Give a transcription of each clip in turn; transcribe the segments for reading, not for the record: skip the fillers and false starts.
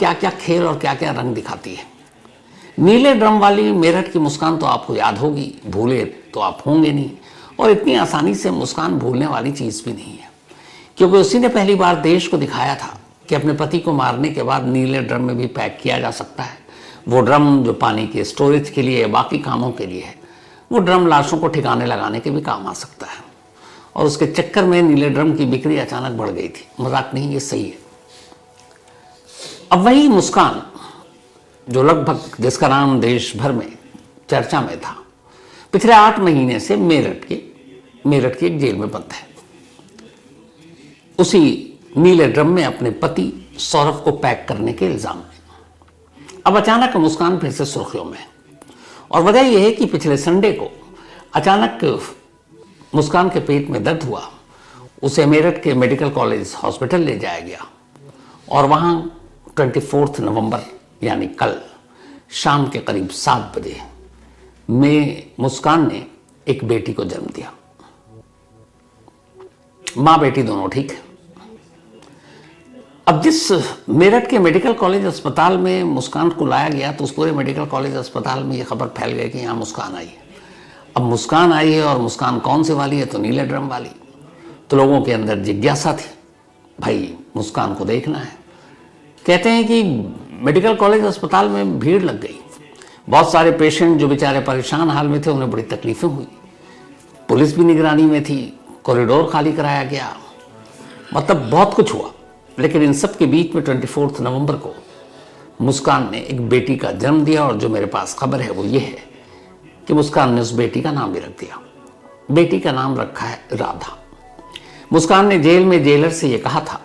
क्या क्या खेल और क्या क्या रंग दिखाती है। नीले ड्रम वाली मेरठ की मुस्कान तो आपको याद होगी, भूले तो आप होंगे नहीं, और इतनी आसानी से मुस्कान भूलने वाली चीज़ भी नहीं है, क्योंकि उसी ने पहली बार देश को दिखाया था कि अपने पति को मारने के बाद नीले ड्रम में भी पैक किया जा सकता है। वो ड्रम जो पानी के स्टोरेज के लिए, बाकी कामों के लिए है, वो ड्रम लाशों को ठिकाने लगाने के भी काम आ सकता है। और उसके चक्कर में नीले ड्रम की बिक्री अचानक बढ़ गई थी। मजाक नहीं, ये सही है। अब वही मुस्कान जो लगभग जिसका नाम देश भर में चर्चा में था, पिछले 8 महीने से मेरठ की एक जेल में बंद है, उसी नीले ड्रम में अपने पति सौरभ को पैक करने के इल्जाम में। अब अचानक मुस्कान फिर से सुर्खियों में, और वजह यह है कि पिछले संडे को अचानक मुस्कान के पेट में दर्द हुआ। उसे मेरठ के मेडिकल कॉलेज हॉस्पिटल ले जाया गया, और वहां 24 नवंबर यानी कल शाम के करीब 7 बजे में मुस्कान ने एक बेटी को जन्म दिया। मां बेटी दोनों ठीक है। अब जिस मेरठ के मेडिकल कॉलेज अस्पताल में मुस्कान को लाया गया, तो उस पूरे मेडिकल कॉलेज अस्पताल में यह खबर फैल गई कि यहाँ मुस्कान आई है। अब मुस्कान आई है, और मुस्कान कौन सी वाली है? तो नीले ड्रम वाली। तो लोगों के अंदर जिज्ञासा थी, भाई मुस्कान को देखना है। कहते हैं कि मेडिकल कॉलेज अस्पताल में भीड़ लग गई। बहुत सारे पेशेंट जो बेचारे परेशान हाल में थे, उन्हें बड़ी तकलीफें हुई। पुलिस भी निगरानी में थी, कॉरिडोर खाली कराया गया, मतलब बहुत कुछ हुआ। लेकिन इन सब के बीच में 24 नवंबर को मुस्कान ने एक बेटी का जन्म दिया, और जो मेरे पास खबर है वो ये है कि मुस्कान ने उस बेटी का नाम भी रख दिया। बेटी का नाम रखा है राधा। मुस्कान ने जेल में जेलर से ये कहा था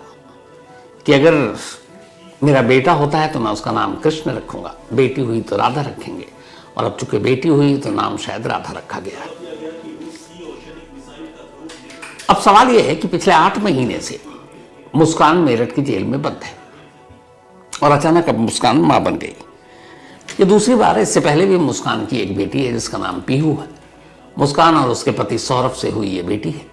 कि अगर मेरा बेटा होता है तो मैं उसका नाम कृष्ण रखूंगा, बेटी हुई तो राधा रखेंगे, और अब चूंकि बेटी हुई तो नाम शायद राधा रखा गया है। अब सवाल यह है कि पिछले 8 महीने से मुस्कान मेरठ की जेल में बंद है, और अचानक अब मुस्कान मां बन गई। ये दूसरी बार है। इससे पहले भी मुस्कान की एक बेटी है जिसका नाम पीहू है। मुस्कान और उसके पति सौरभ से हुई ये बेटी है।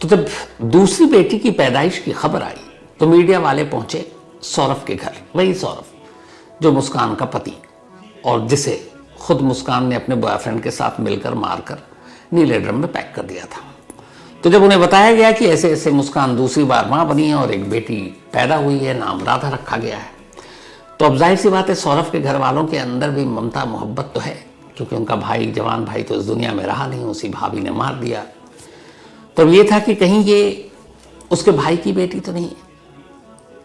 तो जब दूसरी बेटी की पैदाइश की खबर आई तो मीडिया वाले पहुंचे सौरभ के घर। वही सौरभ जो मुस्कान का पति, और जिसे खुद मुस्कान ने अपने बॉयफ्रेंड के साथ मिलकर मारकर नीले ड्रम में पैक कर दिया था। तो जब उन्हें बताया गया कि ऐसे ऐसे मुस्कान दूसरी बार मां बनी है और एक बेटी पैदा हुई है, नाम राधा रखा गया है, तो अब जाहिर सी बात है सौरभ के घर वालों के अंदर भी ममता मोहब्बत तो है, क्योंकि उनका भाई, जवान भाई तो इस दुनिया में रहा नहीं, उसी भाभी ने मार दिया। तो अब ये था कि कहीं ये उसके भाई की बेटी तो नहीं है,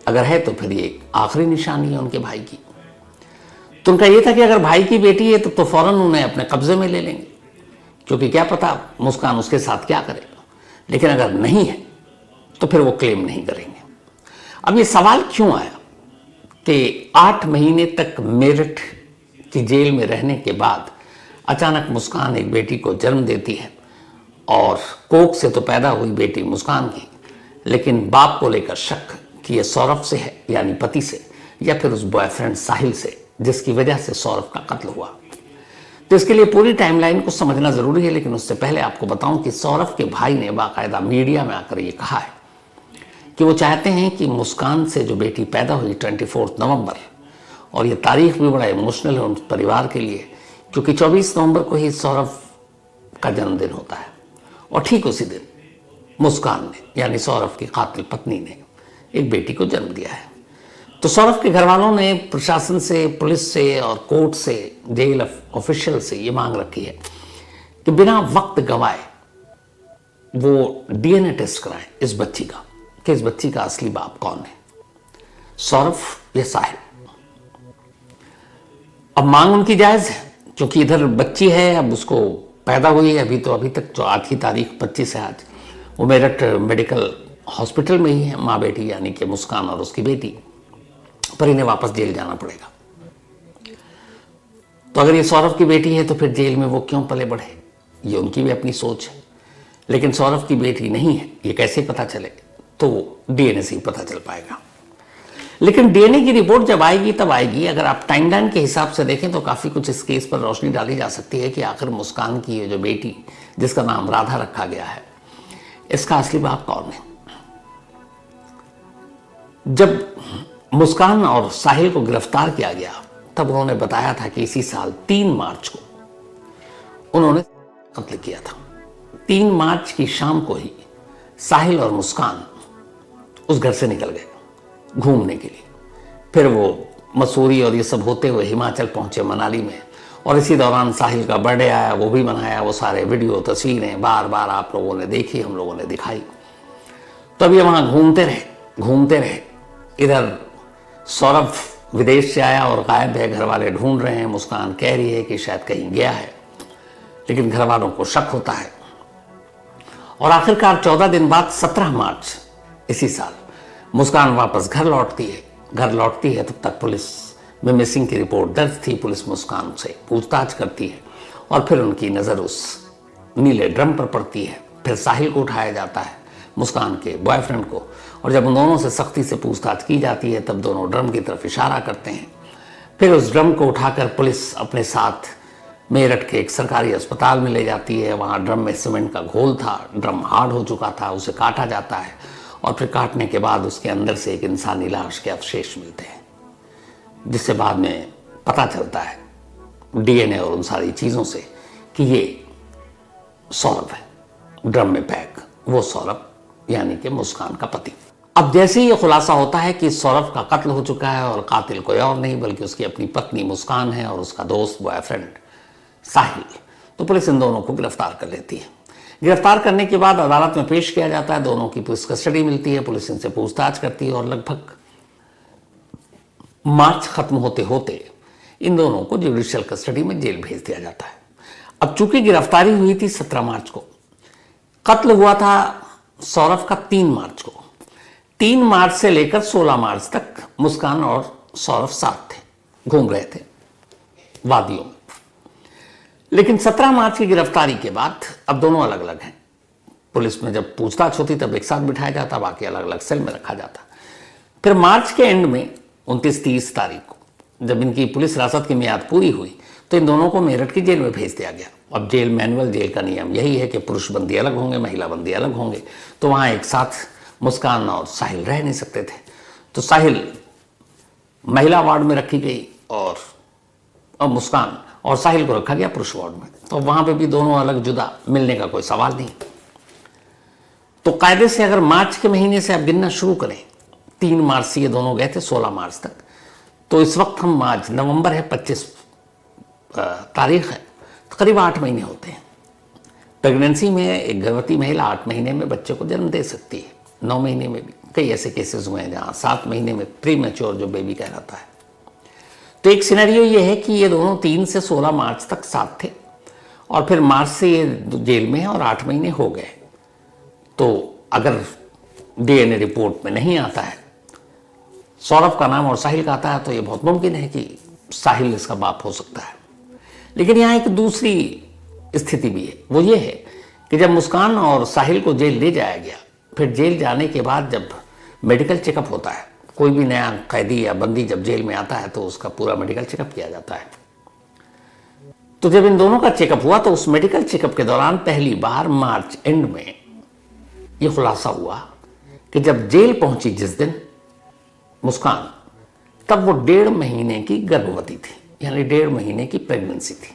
अगर है तो फिर ये आखिरी निशानी है उनके भाई की। तो उनका ये था कि अगर भाई की बेटी है तो फौरन उन्हें अपने कब्जे में ले लेंगे, क्योंकि क्या पता मुस्कान उसके साथ क्या करे। लेकिन अगर नहीं है तो फिर वो क्लेम नहीं करेंगे। अब ये सवाल क्यों आया कि 8 महीने तक मेरठ की जेल में रहने के बाद अचानक मुस्कान एक बेटी को जन्म देती है, और कोख से तो पैदा हुई बेटी मुस्कान की, लेकिन बाप को लेकर शक कि यह सौरभ से है, यानी पति से, या फिर उस बॉयफ्रेंड साहिल से जिसकी वजह से सौरभ का कत्ल हुआ। तो इसके लिए पूरी टाइमलाइन को समझना जरूरी है। लेकिन उससे पहले आपको बताऊं कि सौरभ के भाई ने बाकायदा मीडिया में आकर ये कहा है कि वो चाहते हैं कि मुस्कान से जो बेटी पैदा हुई 24 नवंबर, और ये तारीख भी बड़ा इमोशनल है उन परिवार के लिए, क्योंकि 24 नवंबर को ही सौरभ का जन्मदिन होता है, और ठीक उसी दिन मुस्कान ने, यानी सौरभ की कातिल पत्नी ने, एक बेटी को जन्म दिया है। तो सौरभ के घर वालों ने प्रशासन से, पुलिस से और कोर्ट से, जेल ऑफिशियल से ये मांग रखी है कि बिना वक्त गवाए वो डीएनए टेस्ट कराएं इस बच्ची का, कि इस बच्ची का असली बाप कौन है, सौरभ या साहिल। अब मांग उनकी जायज है, क्योंकि इधर बच्ची है, अब उसको पैदा हुई है, अभी तक जो आज की तारीख 25 है, आज वो मेरठ मेडिकल हॉस्पिटल में ही है, माँ बेटी यानी कि मुस्कान और उसकी बेटी, पर इन्हें वापस जेल जाना पड़ेगा। तो अगर ये सौरभ की बेटी है तो फिर जेल में वो क्यों पले बढ़े, ये उनकी भी अपनी सोच है। लेकिन सौरभ की बेटी नहीं है ये कैसे पता चले, तो डीएनए से ही पता चल पाएगा। लेकिन डीएनए की रिपोर्ट जब आएगी तब आएगी। अगर आप टाइमलाइन के हिसाब से देखें तो काफी कुछ इस केस पर रोशनी डाली जा सकती है कि आखिर मुस्कान की ये जो बेटी जिसका नाम राधा रखा गया है, इसका असली बाप कौन है। जब मुस्कान और साहिल को गिरफ्तार किया गया तब उन्होंने बताया था कि इसी साल 3 मार्च को उन्होंने कत्ल किया था। 3 मार्च की शाम को ही साहिल और मुस्कान उस घर से निकल गए घूमने के लिए। फिर वो मसूरी और ये सब होते हुए हिमाचल पहुंचे, मनाली में, और इसी दौरान साहिल का बर्थडे आया, वो भी मनाया। वो सारे वीडियो तस्वीरें बार बार आप लोगों ने देखी, हम लोगों ने दिखाई। तो अब ये वहाँ घूमते रहे। इधर सौरभ विदेश से आया और गायब है, घर वाले ढूंढ रहे हैं। मुस्कान कह रही है कि शायद कहीं गया है, लेकिन घर वालों को शक होता है। और आखिरकार 14 दिन बाद 17 मार्च इसी साल मुस्कान वापस घर लौटती है। तब तक पुलिस में मिसिंग की रिपोर्ट दर्ज थी। पुलिस मुस्कान से पूछताछ करती है और फिर उनकी नज़र उस नीले ड्रम पर पड़ती है। फिर साहिल को उठाया जाता है, मुस्कान के बॉयफ्रेंड को, और जब उन दोनों से सख्ती से पूछताछ की जाती है तब दोनों ड्रम की तरफ इशारा करते हैं। फिर उस ड्रम को उठाकर पुलिस अपने साथ मेरठ के एक सरकारी अस्पताल में ले जाती है। वहाँ ड्रम में सीमेंट का घोल था, ड्रम हार्ड हो चुका था, उसे काटा जाता है और फिर काटने के बाद उसके अंदर से एक इंसानी लाश के अवशेष मिलते हैं, जिससे बाद में पता चलता है डीएनए और उन सारी चीज़ों से कि ये सौरभ है, ड्रम में पैक वो सौरभ, यानी कि मुस्कान का पति। अब जैसे ही ये खुलासा होता है कि सौरभ का कत्ल हो चुका है और कातिल कोई और नहीं बल्कि उसकी अपनी पत्नी मुस्कान है और उसका दोस्त बॉयफ्रेंड साहिल, तो पुलिस इन दोनों को गिरफ्तार कर लेती है। गिरफ्तार करने के बाद अदालत में पेश किया जाता है। दोनों की पुलिस कस्टडी मिलती है। पुलिस इनसे पूछताछ करती है और लगभग मार्च खत्म होते होते इन दोनों को जुडिशियल कस्टडी में जेल भेज दिया जाता है। अब चूंकि गिरफ्तारी हुई थी 17 मार्च को, कत्ल हुआ था सौरभ का 3 मार्च को। 3 मार्च से लेकर 16 मार्च तक मुस्कान और सौरभ साथ थे, घूम रहे थे वादियों में। लेकिन 17 मार्च की गिरफ्तारी के बाद अब दोनों अलग अलग हैं। पुलिस में जब पूछताछ होती तब एक साथ बिठाया जाता, बाकी अलग अलग सेल में रखा जाता। फिर मार्च के एंड में 29-30 तारीख को जब इनकी पुलिस हिरासत की मियाद पूरी हुई तो इन दोनों को मेरठ की जेल में भेज दिया गया। अब जेल मैनुअल, जेल का नियम यही है कि पुरुष बंदी अलग होंगे, महिला बंदी अलग होंगे। तो वहाँ एक साथ मुस्कान और साहिल रह नहीं सकते थे, तो साहिल महिला वार्ड में रखी गई और मुस्कान और साहिल को रखा गया पुरुष वार्ड में। तो वहाँ पे भी दोनों अलग जुदा, मिलने का कोई सवाल नहीं। तो कायदे से अगर मार्च के महीने से आप गिनना शुरू करें, 3 मार्च से ये दोनों गए थे 16 मार्च तक, तो इस वक्त हम आज नवंबर है, 25 तारीख है, तो करीब 8 महीने होते हैं। प्रेगनेंसी में एक गर्भवती महिला 8 महीने में बच्चे को जन्म दे सकती है, 9 महीने में भी कई ऐसे केसेस हुए हैं जहाँ 7 महीने में प्रीमैच्योर जो बेबी कहलाता है। तो एक सिनेरियो ये है कि ये दोनों 3 से 16 मार्च तक साथ थे और फिर मार्च से ये जेल में है और 8 महीने हो गए। तो अगर डीएनए रिपोर्ट में नहीं आता है सौरभ का नाम और साहिल का आता है तो ये बहुत मुमकिन है कि साहिल इसका बाप हो सकता है। लेकिन यहाँ एक दूसरी स्थिति भी है, वो ये है कि जब मुस्कान और साहिल को जेल ले जाया गया, फिर जेल जाने के बाद जब मेडिकल चेकअप होता है, कोई भी नया कैदी या बंदी जब जेल में आता है तो उसका पूरा मेडिकल चेकअप किया जाता है। तो जब इन दोनों का चेकअप हुआ तो उस मेडिकल चेकअप के दौरान पहली बार मार्च एंड में यह खुलासा हुआ कि जब जेल पहुंची जिस दिन मुस्कान, तब वो 1.5 महीने की गर्भवती थी, यानी 1.5 महीने की प्रेगनेंसी थी।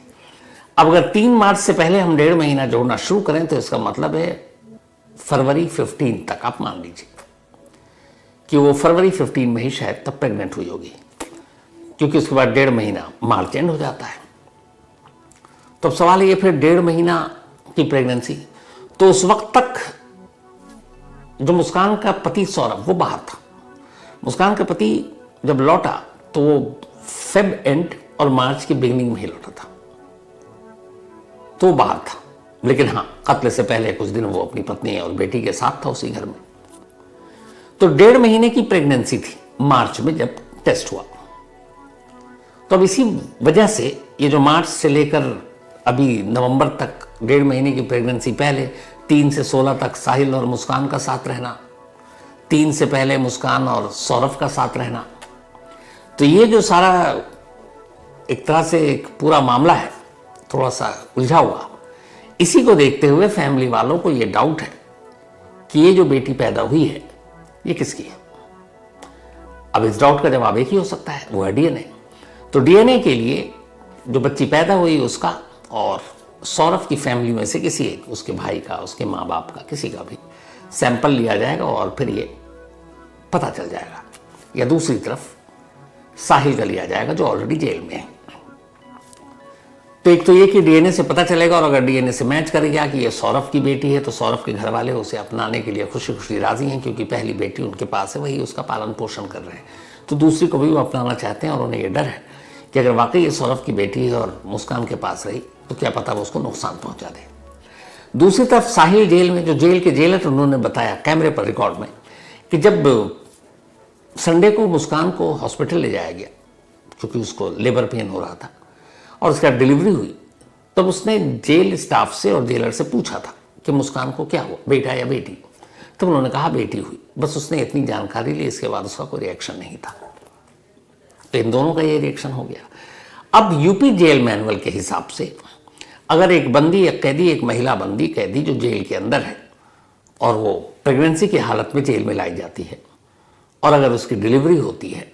अब अगर 3 मार्च से पहले हम 1.5 महीना जोड़ना शुरू करें तो इसका मतलब है फरवरी 15 तक आप मान लीजिए कि वो फरवरी 15 में ही शायद तब प्रेग्नेंट हुई होगी, क्योंकि उसके बाद 1.5 महीना मार्च एंड हो जाता है। तो अब सवाल ये फिर 1.5 महीना की प्रेगनेंसी, तो उस वक्त तक जो मुस्कान का पति सौरभ वो बाहर था। मुस्कान का पति जब लौटा तो वो फेब एंड और मार्च की बिगिनिंग में ही लौटा था, तो वो बाहर था। लेकिन हाँ, कत्ल से पहले कुछ दिन वो अपनी पत्नी और बेटी के साथ था उसी घर में। तो 1.5 महीने की प्रेगनेंसी थी मार्च में जब टेस्ट हुआ। तो अब इसी वजह से ये जो मार्च से लेकर अभी नवंबर तक 1.5 महीने की प्रेगनेंसी, पहले 3 से 16 तक साहिल और मुस्कान का साथ रहना, 3 से पहले मुस्कान और सौरभ का साथ रहना, तो ये जो सारा एक तरह से एक पूरा मामला है थोड़ा सा उलझा हुआ। इसी को देखते हुए फैमिली वालों को ये डाउट है कि ये जो बेटी पैदा हुई है ये किसकी है। अब इस डाउट का जवाब एक ही हो सकता है, वो है डीएनए। तो डीएनए के लिए जो बच्ची पैदा हुई उसका और सौरभ की फैमिली में से किसी एक, उसके भाई का, उसके माँ बाप का, किसी का भी सैंपल लिया जाएगा और फिर ये पता चल जाएगा। या दूसरी तरफ साहिल का लिया जाएगा जो ऑलरेडी जेल में है। तो एक तो ये कि डीएनए से पता चलेगा, और अगर डीएनए से मैच कर गया कि ये सौरभ की बेटी है तो सौरभ के घर वाले उसे अपनाने के लिए खुशी खुशी राजी हैं, क्योंकि पहली बेटी उनके पास है, वही उसका पालन पोषण कर रहे हैं। तो दूसरी को भी वो अपनाना चाहते हैं और उन्हें ये डर है कि अगर वाकई ये सौरभ की बेटी है और मुस्कान के पास रही तो क्या पता वो उसको नुकसान पहुंचा दे। दूसरी तरफ साहिल जेल में, जो जेल के जेलर उन्होंने बताया कैमरे पर रिकॉर्ड में कि जब संडे को मुस्कान को हॉस्पिटल ले जाया गया क्योंकि उसको लेबर पेन हो रहा था और उसके बाद डिलीवरी हुई, तब उसने जेल स्टाफ से और जेलर से पूछा था कि मुस्कान को क्या हुआ, बेटा या बेटी। तब उन्होंने कहा बेटी हुई। बस उसने इतनी जानकारी ली, इसके बाद उसका कोई रिएक्शन नहीं था। तो इन दोनों का ये रिएक्शन हो गया। अब यूपी जेल मैनुअल के हिसाब से अगर एक बंदी, एक कैदी, एक महिला बंदी कैदी जो जेल के अंदर है और वो प्रेगनेंसी की हालत में जेल में लाई जाती है और अगर उसकी डिलीवरी होती है,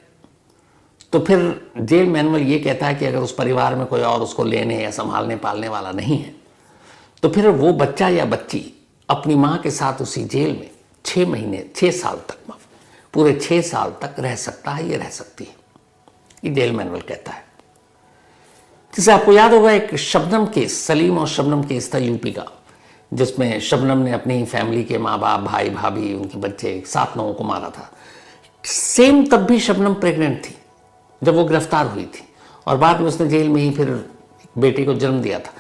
तो फिर जेल मैनुअल ये कहता है कि अगर उस परिवार में कोई और उसको लेने या संभालने पालने वाला नहीं है, तो फिर वो बच्चा या बच्ची अपनी माँ के साथ उसी जेल में 6 महीने, 6 साल तक, पूरे 6 साल तक रह सकता है, ये रह सकती है, ये जेल मैनुअल कहता है। जैसे आपको याद होगा एक शबनम केस, सलीम और शबनम केस था यूपी का, जिसमें शबनम ने अपनी फैमिली के माँ बाप, भाई भाभी, उनके बच्चे 7 लोगों को मारा था। सेम तब भी शबनम प्रेग्नेंट थी जब वो गिरफ्तार हुई थी और बाद में उसने जेल में ही फिर बेटे को जन्म दिया था।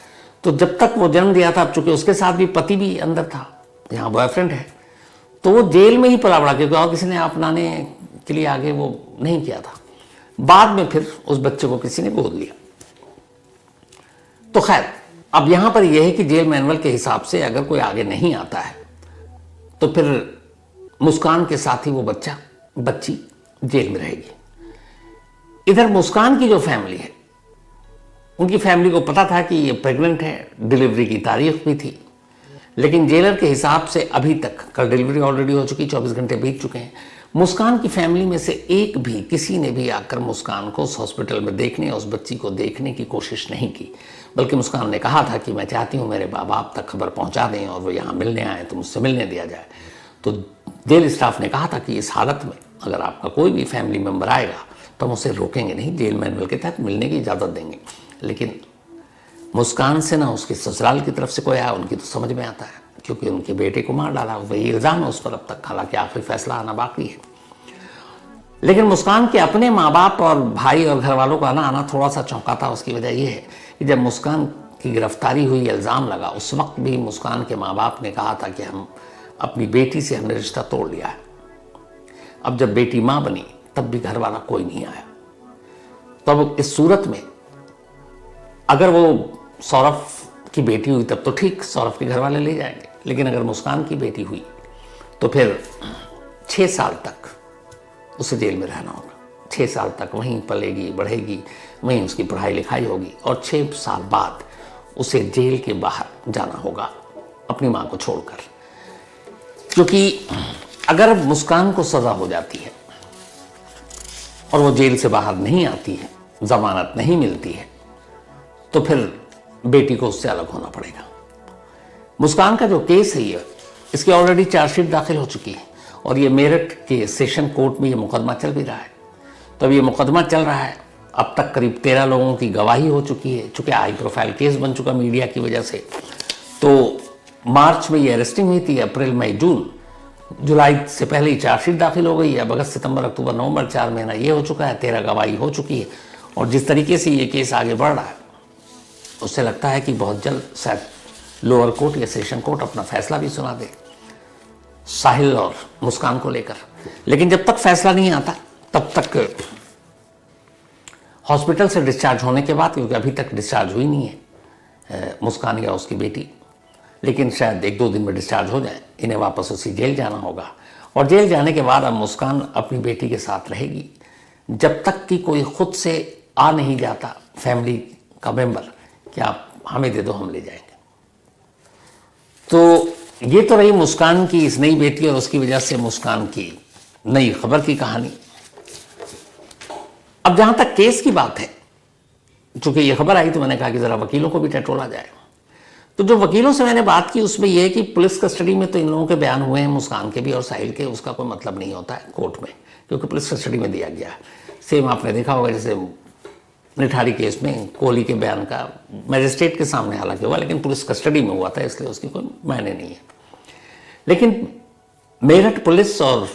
तो जब तक वो जन्म दिया था, अब चूंकि उसके साथ भी पति भी अंदर था, यहाँ बॉयफ्रेंड है, तो वो जेल में ही पला बड़ा, क्योंकि और किसी ने अपनाने के लिए आगे वो नहीं किया था। बाद में फिर उस बच्चे को किसी ने गोद लिया। तो खैर, अब यहां पर यह है कि जेल मैनुअल के हिसाब से अगर कोई आगे नहीं आता है तो फिर मुस्कान के साथ ही वो बच्चा, बच्ची जेल में रहेगी। इधर मुस्कान की जो फैमिली है, उनकी फैमिली को पता था कि ये प्रेग्नेंट है, डिलीवरी की तारीख भी थी, लेकिन जेलर के हिसाब से अभी तक, कल डिलीवरी ऑलरेडी हो चुकी, 24 घंटे बीत चुके हैं, मुस्कान की फैमिली में से एक भी, किसी ने भी आकर मुस्कान को उस हॉस्पिटल में देखने, उस बच्ची को देखने की कोशिश नहीं की। बल्कि मुस्कान ने कहा था कि मैं चाहती हूँ मेरे माँ बाप तक खबर पहुँचा दें और वो यहाँ मिलने आए तो मुझसे मिलने दिया जाए। तो जेल स्टाफ ने कहा था कि इस हालत में अगर आपका कोई भी फैमिली मेम्बर आएगा तो हम उसे रोकेंगे नहीं, जेल मैनुअल के तहत मिलने की इजाज़त देंगे। लेकिन मुस्कान से ना उसके ससुराल की तरफ से कोई आया, उनकी तो समझ में आता है, क्योंकि उनके बेटे को मार डाला, वही इल्ज़ाम है उस पर अब तक, हालांकि आखिरी फैसला आना बाकी है। लेकिन मुस्कान के अपने माँ बाप और भाई और घर वालों का आना थोड़ा सा चौंका था। उसकी वजह यह है कि जब मुस्कान की गिरफ्तारी हुई, इल्ज़ाम लगा, उस वक्त भी मुस्कान के माँ बाप ने कहा था कि हम अपनी बेटी से हमने रिश्ता तोड़ लिया है। अब जब बेटी माँ बनी तब भी घर वाला कोई नहीं आया। तो अब इस सूरत में अगर वो सौरभ की बेटी हुई तब तो ठीक, सौरभ के घर वाले ले जाएंगे, लेकिन अगर मुस्कान की बेटी हुई तो फिर 6 साल तक उसे जेल में रहना होगा। 6 साल तक वहीं पलेगी, बढ़ेगी, वहीं उसकी पढ़ाई लिखाई होगी और 6 साल बाद उसे जेल के बाहर जाना होगा अपनी माँ को छोड़कर। क्योंकि अगर मुस्कान को सज़ा हो जाती है और वो जेल से बाहर नहीं आती है, जमानत नहीं मिलती है, तो फिर बेटी को उससे अलग होना पड़ेगा। मुस्कान का जो केस है ये, इसकी ऑलरेडी चार्जशीट दाखिल हो चुकी है और ये मेरठ के सेशन कोर्ट में ये मुकदमा चल भी रहा है। तो अब ये मुकदमा चल रहा है, अब तक करीब 13 लोगों की गवाही हो चुकी है, चूँकि हाई प्रोफाइल केस बन चुका मीडिया की वजह से। तो मार्च में ये अरेस्टिंग हुई थी, अप्रैल मई जून जुलाई से पहले ही चार्जशीट दाखिल हो गई है। अब अगस्त सितंबर अक्टूबर नवंबर 4 महीना ये हो चुका है, 13 गवाही हो चुकी है। और जिस तरीके से ये केस आगे बढ़ रहा है उससे लगता है कि बहुत जल्द शायद लोअर कोर्ट या सेशन कोर्ट अपना फैसला भी सुना दे साहिल और मुस्कान को लेकर। लेकिन जब तक फैसला नहीं आता तब तक हॉस्पिटल से डिस्चार्ज होने के बाद, क्योंकि अभी तक डिस्चार्ज हुई नहीं है मुस्कान या उसकी बेटी, लेकिन शायद 1-2 दिन में डिस्चार्ज हो जाए, इन्हें वापस उसी जेल जाना होगा। और जेल जाने के बाद अब मुस्कान अपनी बेटी के साथ रहेगी जब तक कि कोई खुद से आ नहीं जाता फैमिली का मेंबर कि आप हमें दे दो, हम ले जाएंगे। तो ये तो रही मुस्कान की इस नई बेटी और उसकी वजह से मुस्कान की नई खबर की कहानी। अब जहां तक केस की बात है, चूंकि ये खबर आई तो मैंने कहा कि जरा वकीलों को भी टटोला जाए। तो जो वकीलों से मैंने बात की उसमें यह है कि पुलिस कस्टडी में तो इन लोगों के बयान हुए हैं, मुस्कान के भी और साहिल के, उसका कोई मतलब नहीं होता है कोर्ट में, क्योंकि पुलिस कस्टडी में दिया गया है। सेम आपने देखा होगा जैसे निठारी केस में कोहली के बयान का मजिस्ट्रेट के सामने हालांकि हुआ, लेकिन पुलिस कस्टडी में हुआ था, इसलिए उसकी कोई मायने नहीं है। लेकिन मेरठ पुलिस और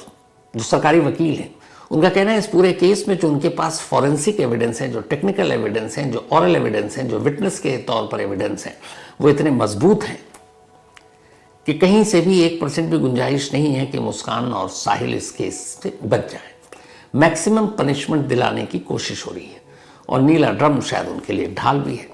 जो सरकारी वकील हैं उनका कहना है इस पूरे केस में जो उनके पास फॉरेंसिक एविडेंस है, जो टेक्निकल एविडेंस हैं, जो ऑरल एविडेंस हैं, जो विटनेस के तौर पर एविडेंस हैं, वो इतने मजबूत हैं कि कहीं से भी 1% भी गुंजाइश नहीं है कि मुस्कान और साहिल इस केस से बच जाए। मैक्सिमम पनिशमेंट दिलाने की कोशिश हो रही है और नीला ड्रम शायद उनके लिए ढाल भी है।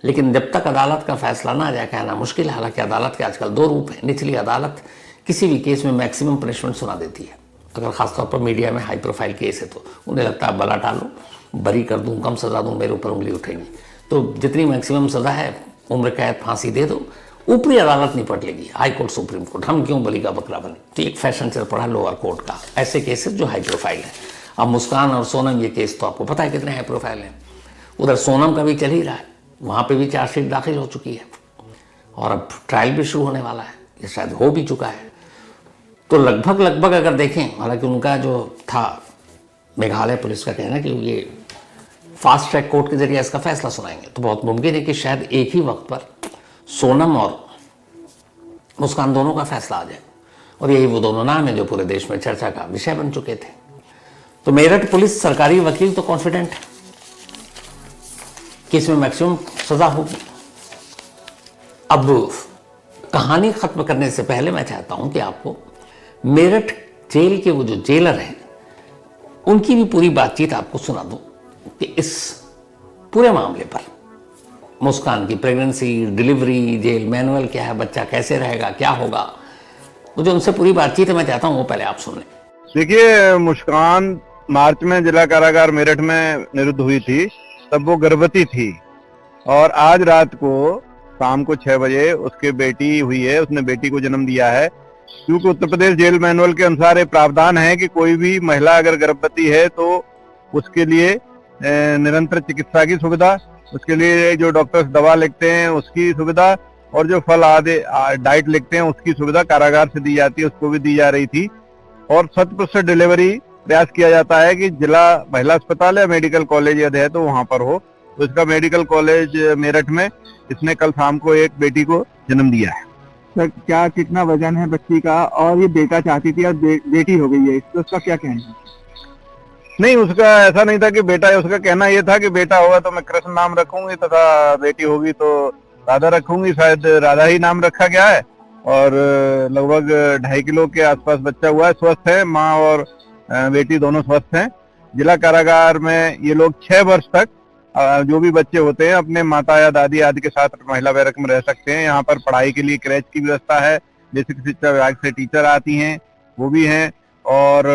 लेकिन जब तक अदालत का फैसला ना आ जाए कहना मुश्किल है। हालांकि अदालत के आजकल दो रूप हैं। निचली अदालत किसी भी केस में मैक्सिमम पनिशमेंट सुना देती है, अगर खासतौर पर मीडिया में हाई प्रोफाइल केस है तो उन्हें लगता है बला टालो, बरी कर दूं, कम सजा दूं, मेरे ऊपर उंगली उठेगी। तो जितनी मैक्सिमम सजा है, उम्र कैद, फांसी दे दो, ऊपरी अदालत निपट लेगी, हाई कोर्ट, सुप्रीम कोर्ट, हम क्यों बली का बकरा बने। तो एक फैशन चल पड़ा लोअर कोर्ट का, ऐसे केसेस जो हाई प्रोफाइल है। अब मुस्कान और सोनम ये केस तो आपको पता है कितने हाई प्रोफाइल हैं। उधर सोनम का भी चल ही रहा है, वहाँ पे भी चार्जशीट दाखिल हो चुकी है और अब ट्रायल भी शुरू होने वाला है, ये शायद हो भी चुका है। तो लगभग अगर देखें, हालांकि उनका जो था मेघालय पुलिस का कहना कि ये फास्ट ट्रैक कोर्ट के जरिए इसका फैसला सुनाएंगे, तो बहुत मुमकिन है कि शायद एक ही वक्त पर सोनम और मुस्कान दोनों का फैसला आ जाए। और यही वो दोनों नाम है जो पूरे देश में चर्चा का विषय बन चुके थे। तो मेरठ पुलिस सरकारी वकील तो कॉन्फिडेंट है कि इसमें मैक्सिमम सजा होगी। अब कहानी खत्म करने से पहले मैं चाहता हूं कि आपको मेरठ जेल के वो जो जेलर हैं उनकी भी पूरी बातचीत आपको सुना दूं कि इस पूरे मामले पर मुस्कान की प्रेगनेंसी, डिलीवरी, जेल मैनुअल क्या है, बच्चा कैसे रहेगा, क्या होगा, वो जो उनसे पूरी बातचीत है मैं चाहता हूं वो पहले आप सुन लें। देखिए, मुस्कान मार्च में जिला कारागार मेरठ में निरुद्ध हुई थी, तब वो गर्भवती थी और आज रात को शाम को 6 बजे उसके बेटी हुई है, उसने बेटी को जन्म दिया है। क्योंकि उत्तर प्रदेश जेल मैनुअल के अनुसार ये प्रावधान है कि कोई भी महिला अगर गर्भवती है तो उसके लिए निरंतर चिकित्सा की सुविधा, उसके लिए जो डॉक्टर्स दवा लिखते हैं उसकी सुविधा और जो फल आदि डाइट लिखते हैं उसकी सुविधा कारागार से दी जाती है, उसको भी दी जा रही थी। और 100% डिलीवरी प्रयास किया जाता है कि जिला महिला अस्पताल या मेडिकल कॉलेज यदि है तो वहां पर हो। तो इसका मेडिकल कॉलेज मेरठ में इसने कल शाम को एक बेटी को जन्म दिया है। सर, क्या कितना वजन है बच्ची का? और ये बेटा चाहती थी और बेटी हो गई है, तो उसका क्या कहना है? नहीं, उसका ऐसा नहीं था कि बेटा है, उसका कहना यह था कि बेटा होगा तो मैं कृष्ण नाम रखूंगी तथा बेटी होगी तो राधा रखूंगी। शायद राधा ही नाम रखा गया है और लगभग 2.5 किलो के आसपास बच्चा हुआ है। स्वस्थ है, माँ और बेटी दोनों स्वस्थ हैं। जिला कारागार में ये लोग 6 वर्ष तक जो भी बच्चे होते हैं अपने माता या दादी आदि के साथ महिला बैरक में रह सकते हैं। यहाँ पर पढ़ाई के लिए क्रेच की व्यवस्था है, बेसिक शिक्षा विभाग से टीचर आती हैं, वो भी हैं और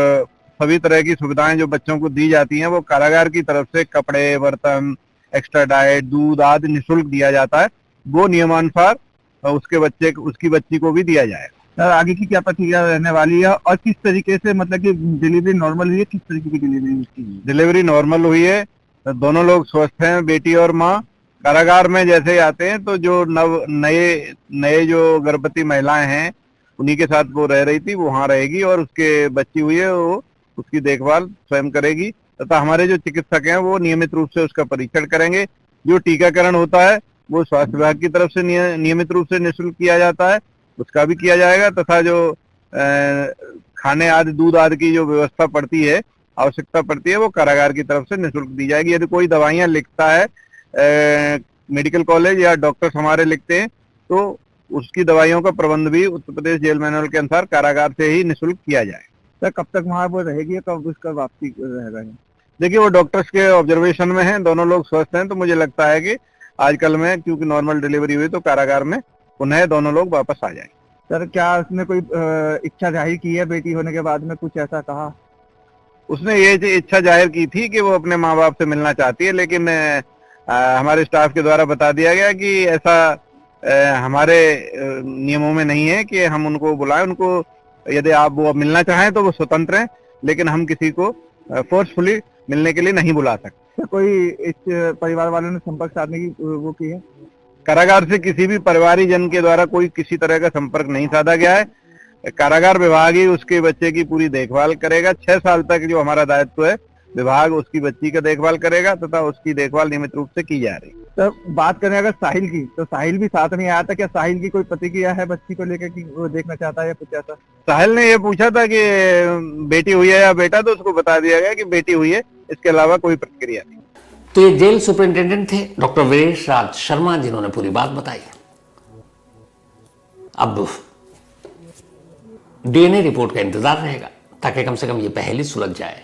सभी तरह की सुविधाएं जो बच्चों को दी जाती हैं वो कारागार की तरफ से कपड़े, बर्तन, एक्स्ट्रा डाइट, दूध आदि निःशुल्क दिया जाता है। वो नियमानुसार उसकी बच्ची को भी दिया जाएगा। सर, आगे की क्या प्रक्रिया रहने वाली है और किस तरीके से, मतलब कि डिलीवरी नॉर्मल हुई है, किस तरीके की डिलीवरी हुई? डिलीवरी नॉर्मल हुई है, दोनों लोग स्वस्थ हैं, बेटी और माँ। कारागार में जैसे आते हैं तो जो नए जो गर्भवती महिलाएं हैं उन्हीं के साथ वो रह रही थी, वो वहां रहेगी और उसके बच्ची हुई है वो उसकी देखभाल स्वयं करेगी तथा हमारे जो चिकित्सक हैं वो नियमित रूप से उसका परीक्षण करेंगे। जो टीकाकरण होता है वो स्वास्थ्य विभाग की तरफ से नियमित रूप से निःशुल्क किया जाता है, उसका भी किया जाएगा तथा जो खाने आदि, दूध आदि की जो व्यवस्था पड़ती है, आवश्यकता पड़ती है, वो कारागार की तरफ से निःशुल्क दी जाएगी। यदि कोई दवाइयां लिखता है मेडिकल कॉलेज या डॉक्टर्स हमारे लिखते हैं तो उसकी दवाइयों का प्रबंध भी उत्तर प्रदेश जेल मैनुअल के अनुसार कारागार से ही निःशुल्क किया जाए। सर, कब तक वहाँ वो रहेगी, कब उसका वापसी रहेगा? देखिए, वो डॉक्टर्स के ऑब्जर्वेशन में हैं, दोनों लोग स्वस्थ हैं, तो मुझे लगता है कि आजकल में क्योंकि नॉर्मल डिलीवरी हुई तो कारागार में पुनः दोनों लोग वापस आ जाएंगे। सर, क्या उसने कोई इच्छा जाहिर की है बेटी होने के बाद में, कुछ ऐसा कहा? उसने ये इच्छा जाहिर की थी कि वो अपने माँ बाप से मिलना चाहती है, लेकिन हमारे स्टाफ के द्वारा बता दिया गया कि ऐसा हमारे नियमों में नहीं है कि हम उनको बुलाएं। उनको यदि आप वो मिलना चाहें तो वो स्वतंत्र हैं, लेकिन हम किसी को फोर्सफुली मिलने के लिए नहीं बुला सकते। तो कोई इस परिवार वालों ने संपर्क साधने की वो की है? कारागार से किसी भी परिवारीजन के द्वारा कोई किसी तरह का संपर्क नहीं साधा गया है। कारागार विभाग ही उसके बच्चे की पूरी देखभाल करेगा। 6 साल तक जो हमारा दायित्व है, विभाग उसकी बच्ची का देखभाल करेगा तथा उसकी देखभाल नियमित रूप से की जा रही है। तो बात करें अगर साहिल की, तो साहिल भी साथ में आया था। क्या साहिल की कोई प्रतिक्रिया है बच्ची को लेकर कि वो देखना चाहता है या कुछ ऐसा? साहिल ने ये पूछा था कि बेटी हुई है या बेटा, तो उसको बता दिया गया कि बेटी हुई है, इसके अलावा कोई प्रतिक्रिया नहीं। तो ये जेल सुपरिंटेंडेंट थे डॉक्टर वीरेश राज शर्मा, जिन्होंने पूरी बात बताई। अब डीएनए रिपोर्ट का इंतजार रहेगा ताकि कम से कम ये पहले सुलझ जाए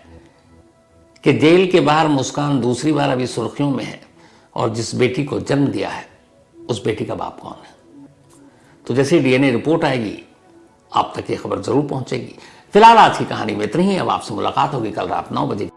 कि जेल के बाहर मुस्कान दूसरी बार अभी सुर्खियों में है और जिस बेटी को जन्म दिया है उस बेटी का बाप कौन है। तो जैसे डीएनए रिपोर्ट आएगी आप तक ये खबर जरूर पहुंचेगी। फिलहाल आज की कहानी में इतनी ही। अब आपसे मुलाकात होगी कल रात 9 बजे।